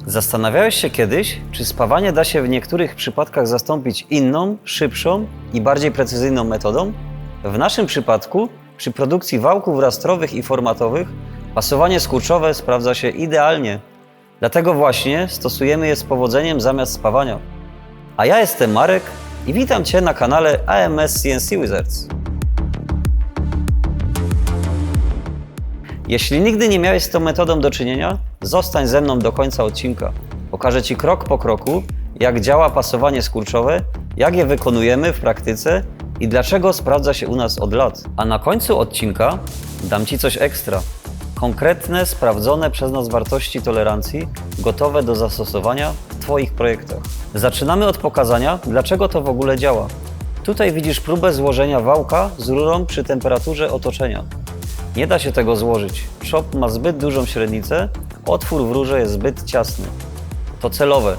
Zastanawiałeś się kiedyś, czy spawanie da się w niektórych przypadkach zastąpić inną, szybszą i bardziej precyzyjną metodą? W naszym przypadku, przy produkcji wałków rastrowych i formatowych, pasowanie skurczowe sprawdza się idealnie. Dlatego właśnie stosujemy je z powodzeniem zamiast spawania. A ja jestem Marek i witam Cię na kanale AMS CNC Wizards. Jeśli nigdy nie miałeś z tą metodą do czynienia, zostań ze mną do końca odcinka. Pokażę Ci krok po kroku, jak działa pasowanie skurczowe, jak je wykonujemy w praktyce i dlaczego sprawdza się u nas od lat. A na końcu odcinka dam Ci coś ekstra. Konkretne, sprawdzone przez nas wartości tolerancji, gotowe do zastosowania w Twoich projektach. Zaczynamy od pokazania, dlaczego to w ogóle działa. Tutaj widzisz próbę złożenia wałka z rurą przy temperaturze otoczenia. Nie da się tego złożyć. Chop ma zbyt dużą średnicę, otwór w rurze jest zbyt ciasny. To celowe.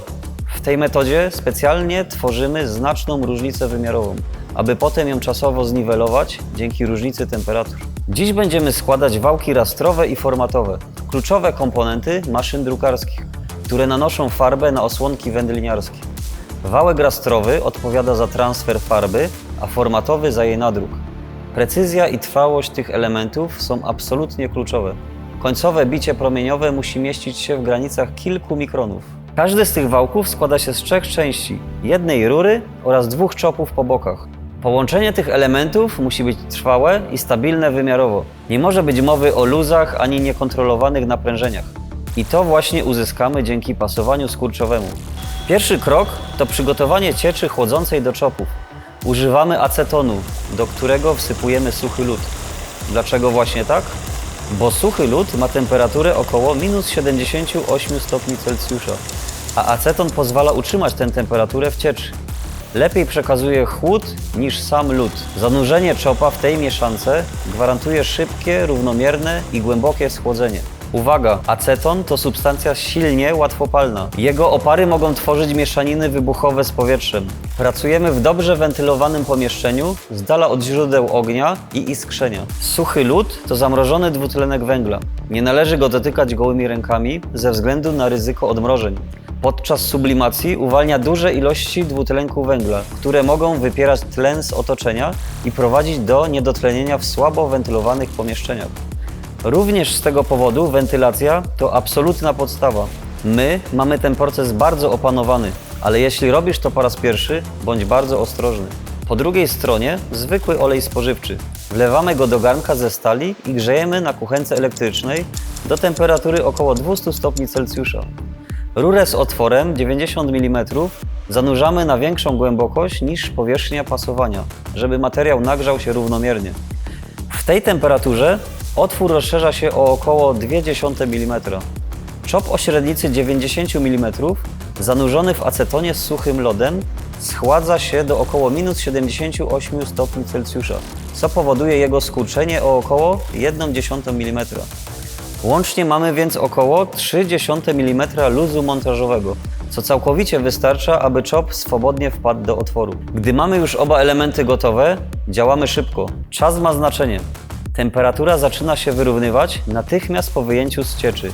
W tej metodzie specjalnie tworzymy znaczną różnicę wymiarową, aby potem ją czasowo zniwelować dzięki różnicy temperatur. Dziś będziemy składać wałki rastrowe i formatowe, kluczowe komponenty maszyn drukarskich, które nanoszą farbę na osłonki wędliniarskie. Wałek rastrowy odpowiada za transfer farby, a formatowy za jej nadruk. Precyzja i trwałość tych elementów są absolutnie kluczowe. Końcowe bicie promieniowe musi mieścić się w granicach kilku mikronów. Każdy z tych wałków składa się z 3 części, jednej rury oraz 2 chopów po bokach. Połączenie tych elementów musi być trwałe i stabilne wymiarowo. Nie może być mowy o luzach ani niekontrolowanych naprężeniach. I to właśnie uzyskamy dzięki pasowaniu skurczowemu. Pierwszy krok to przygotowanie cieczy chłodzącej do chopów. Używamy acetonu, do którego wsypujemy suchy lód. Dlaczego właśnie tak? Bo suchy lód ma temperaturę około -78 stopni Celsjusza, a aceton pozwala utrzymać tę temperaturę w cieczy. Lepiej przekazuje chłód niż sam lód. Zanurzenie chopa w tej mieszance gwarantuje szybkie, równomierne i głębokie schłodzenie. Uwaga! Aceton to substancja silnie łatwopalna. Jego opary mogą tworzyć mieszaniny wybuchowe z powietrzem. Pracujemy w dobrze wentylowanym pomieszczeniu, z dala od źródeł ognia i iskrzenia. Suchy lód to zamrożony dwutlenek węgla. Nie należy go dotykać gołymi rękami ze względu na ryzyko odmrożeń. Podczas sublimacji uwalnia duże ilości dwutlenku węgla, które mogą wypierać tlen z otoczenia i prowadzić do niedotlenienia w słabo wentylowanych pomieszczeniach. Również z tego powodu wentylacja to absolutna podstawa. My mamy ten proces bardzo opanowany, ale jeśli robisz to po raz pierwszy, bądź bardzo ostrożny. Po drugiej stronie zwykły olej spożywczy. Wlewamy go do garnka ze stali i grzejemy na kuchence elektrycznej do temperatury około 200 stopni Celsjusza. Rurę z otworem 90 mm zanurzamy na większą głębokość niż powierzchnia pasowania, żeby materiał nagrzał się równomiernie. W tej temperaturze otwór rozszerza się o około 0,2 mm. Chop o średnicy 90 mm, zanurzony w acetonie z suchym lodem, schładza się do około -78 stopni Celsjusza, co powoduje jego skurczenie o około 0,1 mm. Łącznie mamy więc około 0,3 mm luzu montażowego, co całkowicie wystarcza, aby chop swobodnie wpadł do otworu. Gdy mamy już oba elementy gotowe, działamy szybko. Czas ma znaczenie. Temperatura zaczyna się wyrównywać natychmiast po wyjęciu z cieczy.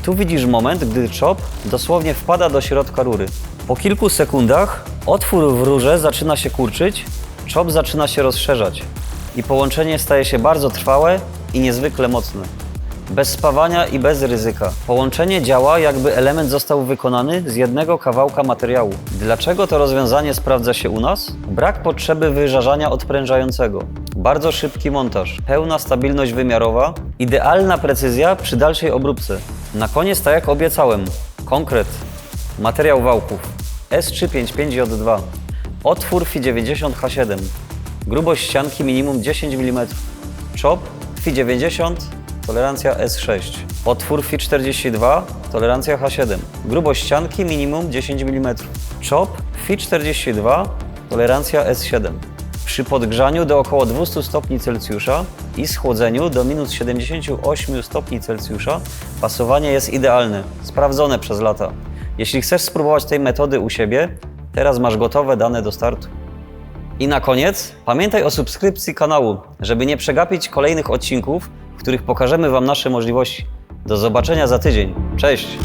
Tu widzisz moment, gdy chop dosłownie wpada do środka rury. Po kilku sekundach otwór w rurze zaczyna się kurczyć, chop zaczyna się rozszerzać i połączenie staje się bardzo trwałe i niezwykle mocne. Bez spawania i bez ryzyka. Połączenie działa, jakby element został wykonany z jednego kawałka materiału. Dlaczego to rozwiązanie sprawdza się u nas? Brak potrzeby wyżarzania odprężającego. Bardzo szybki montaż, pełna stabilność wymiarowa, idealna precyzja przy dalszej obróbce. Na koniec, tak jak obiecałem, konkret. Materiał wałków S355J2. Otwór Fi90H7. Grubość ścianki minimum 10 mm. Chop Fi90, tolerancja S6. Otwór Fi42, tolerancja H7. Grubość ścianki minimum 10 mm. Chop Fi42, tolerancja S7. Przy podgrzaniu do około 200 stopni Celsjusza i schłodzeniu do -78 stopni Celsjusza pasowanie jest idealne, sprawdzone przez lata. Jeśli chcesz spróbować tej metody u siebie, teraz masz gotowe dane do startu. I na koniec pamiętaj o subskrypcji kanału, żeby nie przegapić kolejnych odcinków, w których pokażemy Wam nasze możliwości. Do zobaczenia za tydzień. Cześć!